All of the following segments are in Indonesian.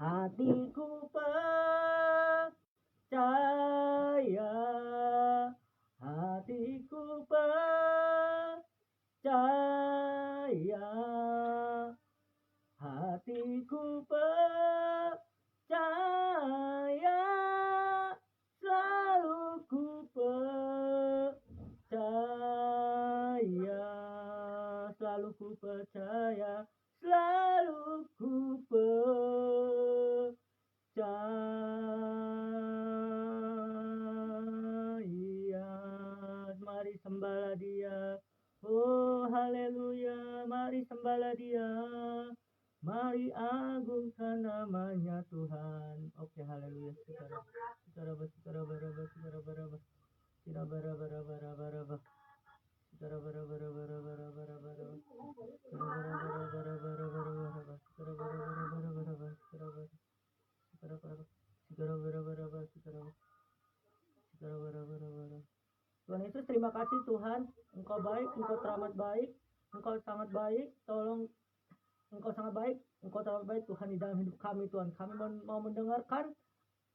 Hatiku percaya, hatiku percaya, hatiku percaya, selalu ku percaya, selalu ku percaya, selalu ku percaya. Mari sembahlah Dia. Oh haleluya, mari sembahlah Dia. Mari agungkan namanya Tuhan. Oke, haleluya. Tuhan Yesus, terima kasih Tuhan. Engkau baik, Engkau teramat baik, Engkau sangat baik. Tolong, Engkau sangat baik, Engkau teramat baik Tuhan di dalam hidup kami Tuhan. Kami mau mendengarkan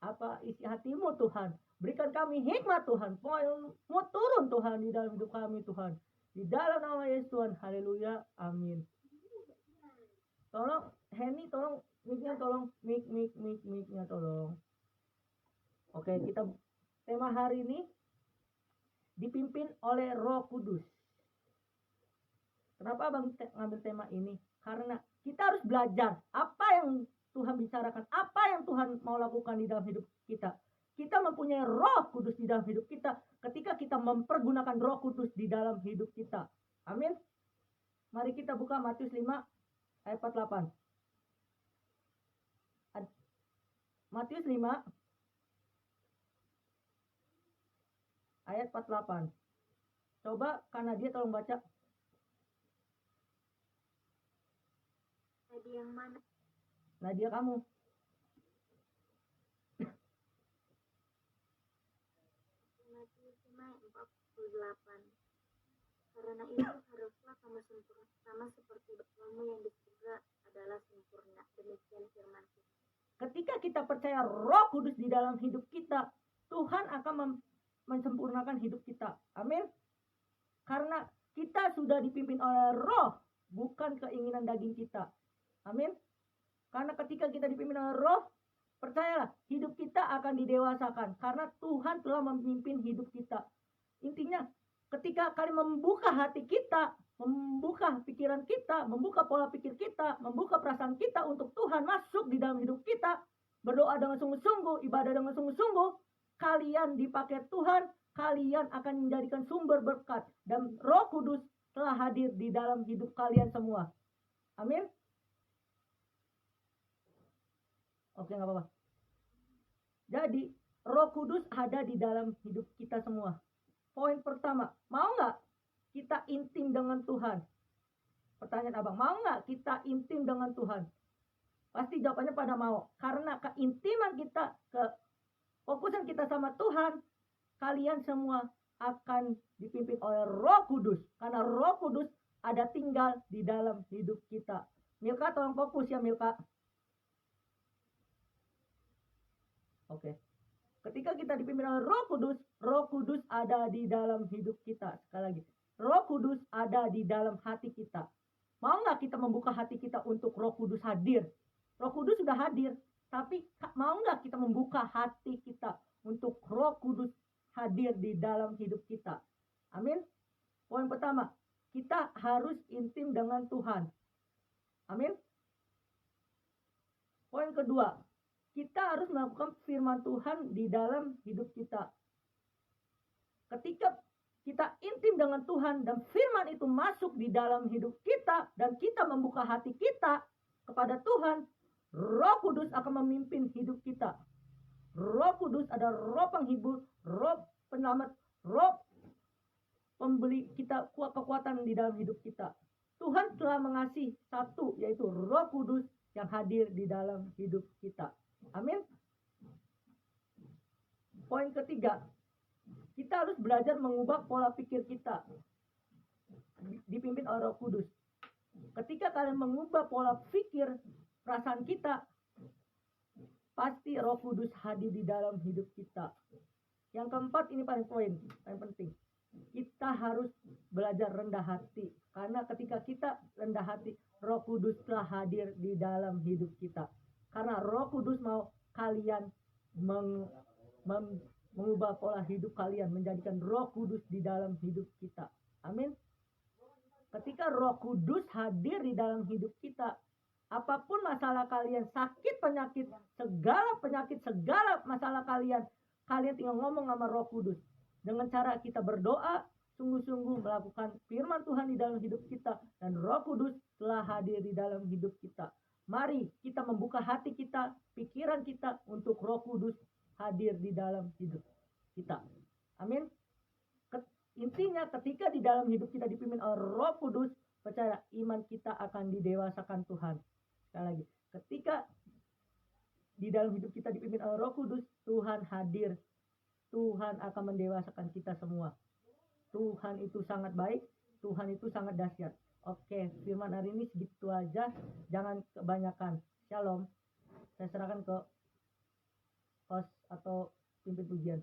apa isi hatimu Tuhan. Berikan kami hikmat Tuhan. Mau turun Tuhan di dalam hidup kami Tuhan. Di dalam nama Yesus Tuhan. Haleluya. Amin. Tolong Henny, tolong mic-nya, tolong mic-nya tolong. Oke, kita tema hari ini dipimpin oleh Roh Kudus. Kenapa Bang ngambil tema ini? Karena kita harus belajar apa yang Tuhan bicarakan, apa yang Tuhan mau lakukan di dalam hidup kita. Kita mempunyai Roh Kudus di dalam hidup kita ketika kita mempergunakan Roh Kudus di dalam hidup kita. Amin. Mari kita buka Matius 5 ayat 48. Matius 5 ayat 48. Coba karena dia tolong baca. Nadia yang mana? Nadia kamu. Matius 5:48. Karena itu haruslah kamu sempurna sama seperti Bapamu yang di surga adalah sempurna. Demikian firman Tuhan. Ketika kita percaya Roh Kudus di dalam hidup kita, Tuhan akan mensempurnakan hidup kita. Amin. Karena kita sudah dipimpin oleh Roh, bukan keinginan daging kita. Amin. Karena ketika kita dipimpin oleh Roh, percayalah, hidup kita akan didewasakan. Karena Tuhan telah memimpin hidup kita. Intinya, ketika kalian membuka hati kita, membuka pikiran kita, membuka pola pikir kita, membuka perasaan kita untuk Tuhan masuk di dalam hidup kita, berdoa dengan sungguh-sungguh, ibadah dengan sungguh-sungguh, kalian dipakai Tuhan, kalian akan menjadikan sumber berkat. Dan Roh Kudus telah hadir di dalam hidup kalian semua. Amin. Oke, gak apa-apa. Jadi, Roh Kudus ada di dalam hidup kita semua. Poin pertama, mau gak kita intim dengan Tuhan? Pertanyaan abang, mau gak kita intim dengan Tuhan? Pasti jawabannya pada mau. Karena keintiman kita, kefokusan kita sama Tuhan, kalian semua akan dipimpin oleh Roh Kudus. Karena Roh Kudus ada tinggal di dalam hidup kita. Milka, tolong fokus ya Milka. Oke. Ketika kita dipimpin oleh Roh Kudus ada di dalam hidup kita. Sekali lagi, Roh Kudus ada di dalam hati kita. Mau nggak kita membuka hati kita untuk Roh Kudus hadir? Roh Kudus sudah hadir, tapi mau nggak kita membuka hati kita untuk Roh Kudus hadir di dalam hidup kita? Amin. Poin pertama, kita harus intim dengan Tuhan. Amin. Poin kedua, kita harus melakukan firman Tuhan di dalam hidup kita. Ketika kita intim dengan Tuhan dan firman itu masuk di dalam hidup kita dan kita membuka hati kita kepada Tuhan, Roh Kudus akan memimpin hidup kita. Roh Kudus ada Roh penghibur, Roh penyelamat, Roh pemberi kita kekuatan di dalam hidup kita. Tuhan telah mengasihi satu, yaitu Roh Kudus yang hadir di dalam hidup kita. Amin. Poin ketiga, kita harus belajar mengubah pola pikir kita dipimpin oleh Roh Kudus. Ketika kalian mengubah pola pikir perasaan kita, pasti Roh Kudus hadir di dalam hidup kita. Yang keempat, ini paling penting. Kita harus belajar rendah hati. Karena ketika kita rendah hati, Roh Kudus telah hadir di dalam hidup kita. Karena Roh Kudus mau kalian mengubah pola hidup kalian, menjadikan Roh Kudus di dalam hidup kita. Amin. Ketika Roh Kudus hadir di dalam hidup kita, apapun masalah kalian, sakit, penyakit, segala masalah kalian tinggal ngomong sama Roh Kudus. Dengan cara kita berdoa, sungguh-sungguh melakukan firman Tuhan di dalam hidup kita, dan Roh Kudus telah hadir di dalam hidup kita. Mari kita membuka hati kita, pikiran kita untuk Roh Kudus hadir di dalam hidup kita. Amin. Intinya ketika di dalam hidup kita dipimpin oleh Roh Kudus, percaya iman kita akan didewasakan Tuhan. Sekali lagi, ketika di dalam hidup kita dipimpin oleh Roh Kudus, Tuhan hadir. Tuhan akan mendewasakan kita semua. Tuhan itu sangat baik, Tuhan itu sangat dahsyat. Oke, firman hari ini segitu aja, jangan kebanyakan. Shalom. Saya serahkan ke host atau pimpin pujian.